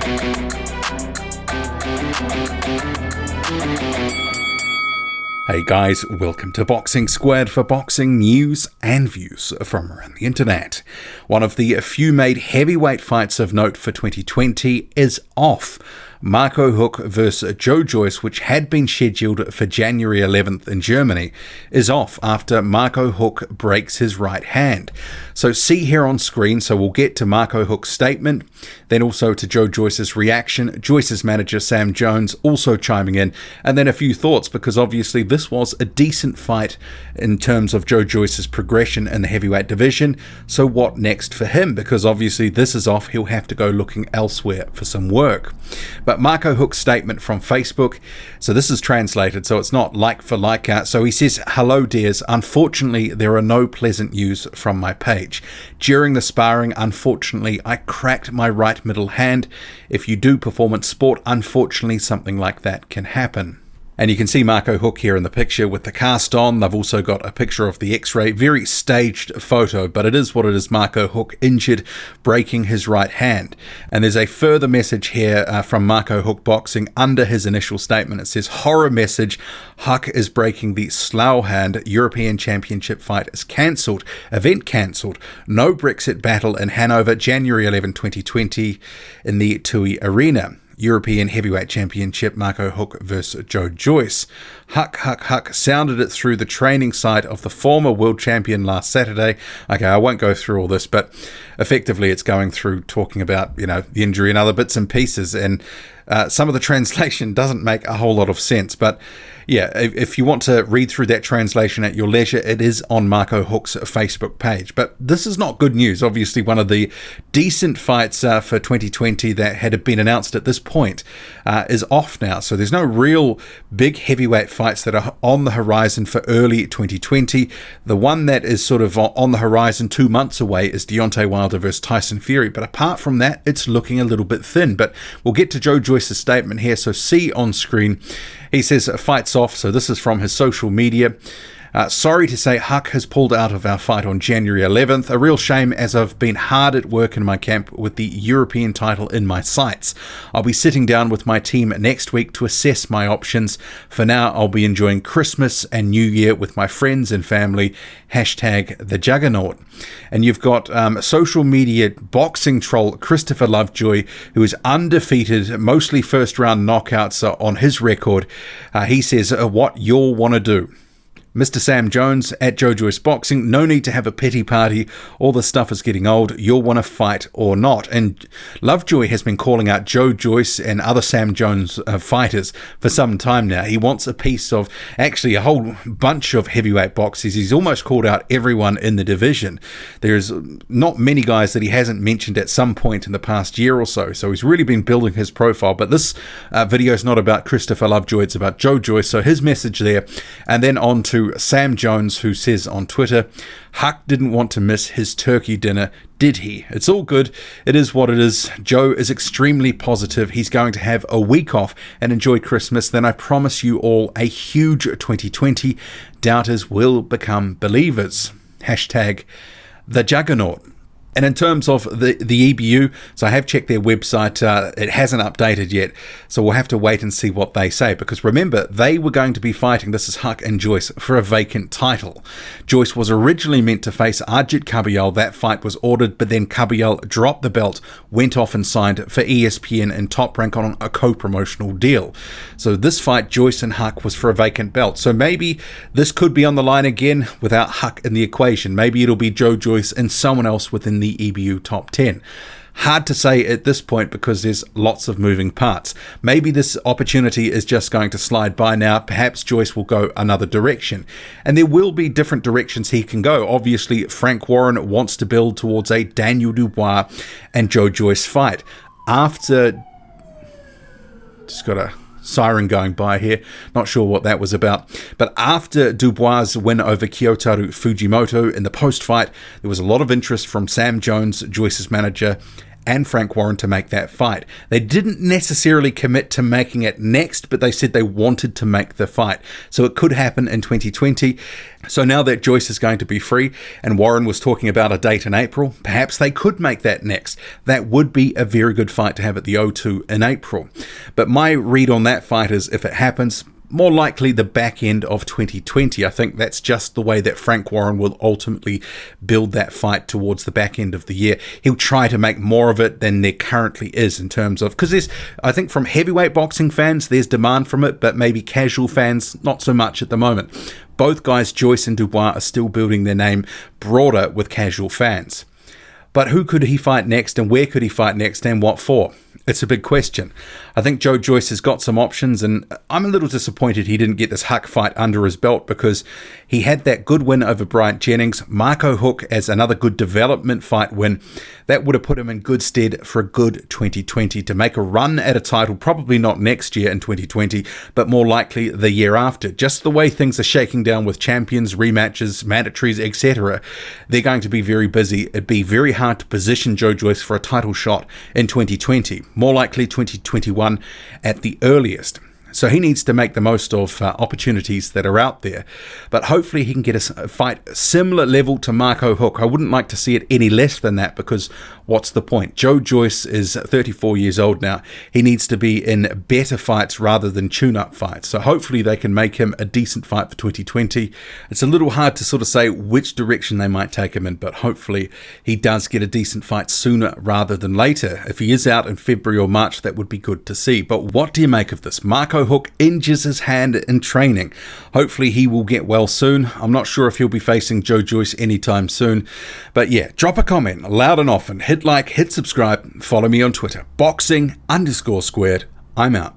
Hey guys, welcome to Boxing Squared for boxing news and views from around the internet. One of the few made heavyweight fights of note for 2020 is off. Marco Huck vs Joe Joyce, which had been scheduled for January 11th in Germany, is off after Marco Huck breaks his right hand. So see here on screen, so we'll get to Marco Huck's statement, then also to Joe Joyce's reaction, Joyce's manager Sam Jones also chiming in, and then a few thoughts, because obviously this was a decent fight in terms of Joe Joyce's progression in the heavyweight division. So what next for him? Because obviously this is off, he'll have to go looking elsewhere for some work. But Marco Huck's statement from Facebook, so this is translated, so it's not like for like. So he says, "Hello dears, unfortunately there are no pleasant news from my page. During the sparring, unfortunately, I cracked my right middle hand. If you do performance sport, unfortunately something like that can happen." And you can see Marco Huck here in the picture with the cast on. They've also got a picture of the x-ray, very staged photo, but it is what it is. Marco Huck injured, breaking his right hand. And there's a further message here from Marco Huck Boxing under his initial statement. It says, "Horror message, Huck is breaking the Slough hand. European Championship fight is cancelled. Event cancelled. No Brexit battle in Hanover, January 11, 2020 in the TUI Arena. European Heavyweight Championship, Marco Huck vs Joe Joyce. Huck sounded it through the training site of the former world champion last Saturday." Okay, I won't go through all this, but effectively it's going through talking about, the injury and other bits and pieces, and some of the translation doesn't make a whole lot of sense, but yeah, if you want to read through that translation at your leisure, it is on Marco Huck's Facebook page. But this is not good news. Obviously, one of the decent fights for 2020 that had been announced at this point is off now. So there's no real big heavyweight fights that are on the horizon for early 2020. The one that is sort of on the horizon 2 months away is Deontay Wilder versus Tyson Fury. But apart from that, it's looking a little bit thin. But we'll get to Joe Joyce's statement here. So see on screen. He says, "Fight's off." So this is from his social media. "Sorry to say Huck has pulled out of our fight on January 11th. A real shame, as I've been hard at work in my camp with the European title in my sights. I'll be sitting down with my team next week to assess my options. For now, I'll be enjoying Christmas and New Year with my friends and family. Hashtag the Juggernaut." And you've got social media boxing troll Christopher Lovejoy, who is undefeated, mostly first round knockouts on his record. He says, "What you'll want to do." Mr. Sam Jones at Joe Joyce Boxing, "No need to have a pity party. All this stuff is getting old. You'll want to fight or not." And Lovejoy has been calling out Joe Joyce and other Sam Jones fighters for some time now. He wants a piece of actually a whole bunch of heavyweight boxers. He's almost called out everyone in the division. There's not many guys that he hasn't mentioned at some point in the past year or so. So he's really been building his profile. But this video is not about Christopher Lovejoy. It's about Joe Joyce. So his message there. And then on to Sam Jones, who says on Twitter, "Huck didn't want to miss his turkey dinner, did he? It's all good. It is what it is. Joe is extremely positive. He's going to have a week off and enjoy Christmas. Then I promise you all a huge 2020. Doubters will become believers. Hashtag the Juggernaut." And in terms of the EBU, so I have checked their website. It hasn't updated yet, so we'll have to wait and see what they say. Because remember, they were going to be fighting, this is Huck and Joyce, for a vacant title. Joyce was originally meant to face Ajit Kabayel. That fight was ordered, but then Kabayel dropped the belt, went off and signed for ESPN and Top Rank on a co-promotional deal. So this fight, Joyce and Huck, was for a vacant belt. So maybe this could be on the line again without Huck in the equation. Maybe it'll be Joe Joyce and someone else within the EBU top 10. Hard to say at this point because there's lots of moving parts. Maybe this opportunity is just going to slide by now. Perhaps Joyce will go another direction. And there will be different directions he can go. Obviously, Frank Warren wants to build towards a Daniel Dubois and Joe Joyce fight. After... Just got a siren going by here. Not sure what that was about. But after Dubois' win over Kyotaru Fujimoto in the post-fight, there was a lot of interest from Sam Jones, Joyce's manager, and Frank Warren to make that fight. They didn't necessarily commit to making it next, but they said they wanted to make the fight. So it could happen in 2020. So now that Joyce is going to be free and Warren was talking about a date in April, perhaps they could make that next. That would be a very good fight to have at the O2 in April. But my read on that fight is, if it happens, more likely the back end of 2020. I think that's just the way that Frank Warren will ultimately build that fight towards the back end of the year. He'll try to make more of it than there currently is in terms of, because I think from heavyweight boxing fans, there's demand from it, but maybe casual fans, not so much at the moment. Both guys, Joyce and Dubois, are still building their name broader with casual fans. But who could he fight next, and where could he fight next, and what for? It's a big question. I think Joe Joyce has got some options, and I'm a little disappointed he didn't get this Huck fight under his belt, because he had that good win over Bryant Jennings, Marco Huck as another good development fight win. That would have put him in good stead for a good 2020 to make a run at a title, probably not next year in 2020, but more likely the year after. Just the way things are shaking down with champions, rematches, mandatories, etc., they're going to be very busy. It'd be very hard to position Joe Joyce for a title shot in 2020. More likely 2021 at the earliest. So he needs to make the most of opportunities that are out there. But hopefully he can get a fight similar level to Marco Huck. I wouldn't like to see it any less than that, because what's the point? Joe Joyce is 34 years old now. He needs to be in better fights rather than tune-up fights. So hopefully they can make him a decent fight for 2020. It's a little hard to sort of say which direction they might take him in, but hopefully he does get a decent fight sooner rather than later. If he is out in February or March, that would be good to see. But what do you make of this? Marco Huck injures his hand in training. Hopefully he will get well soon. I'm not sure if he'll be facing Joe Joyce anytime soon. But yeah, drop a comment loud and often. Hit like, hit subscribe, follow me on Twitter. Boxing_squared. I'm out.